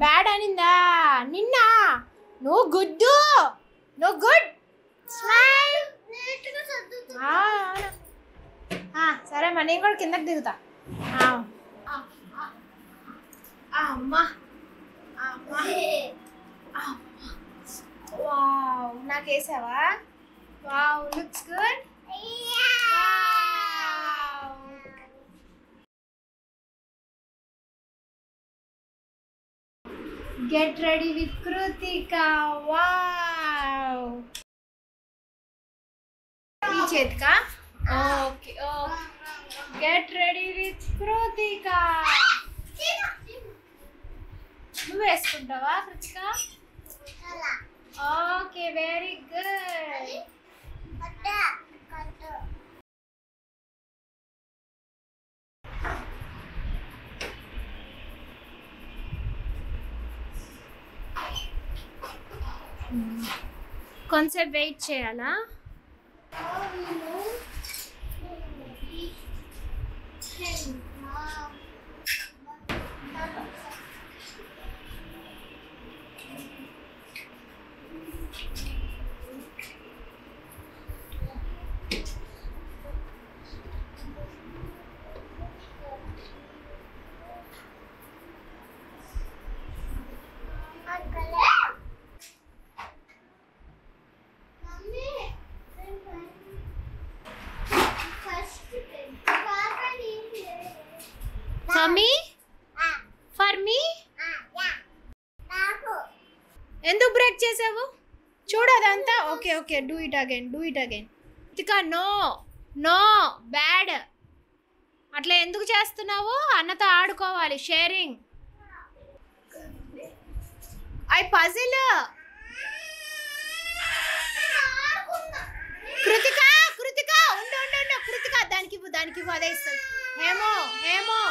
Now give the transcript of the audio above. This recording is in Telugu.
బ్యాడ్ అనిందా నిన్న? నువ్వు గుడ్డు, నువ్వు గుడ్. స్మైల్. సరే మరి నేను కూడా కిందకి దిగుతా. అమ్మా వావ్, నాకు వేసావా? Wow, looks good. Get ready with Krutika. Wow. ఈ చేతికా? Okay okay. Get ready with Krutika. నువ్వు వేసుకుంటావా కృతిక? Okay, very good. కొంచెం వెయిట్ చేయాలా? ఫర్ మీ ఎందుకు బ్రేక్ చేసావు? చూడదంతా. Okay okay, do it again, do it again. ఇక నో నో, బ్యాడ్. అట్లా ఎందుకు చేస్తున్నావు? అన్నతో ఆడుకోవాలి, sharing. I puzzle. Krutika Krutika ఉండు ఉండు ఉండు. కృతిక దానికి ఇవ్వు, దానికి ఇవ్వు, అదే ఇస్తుంది. హేమో హేమో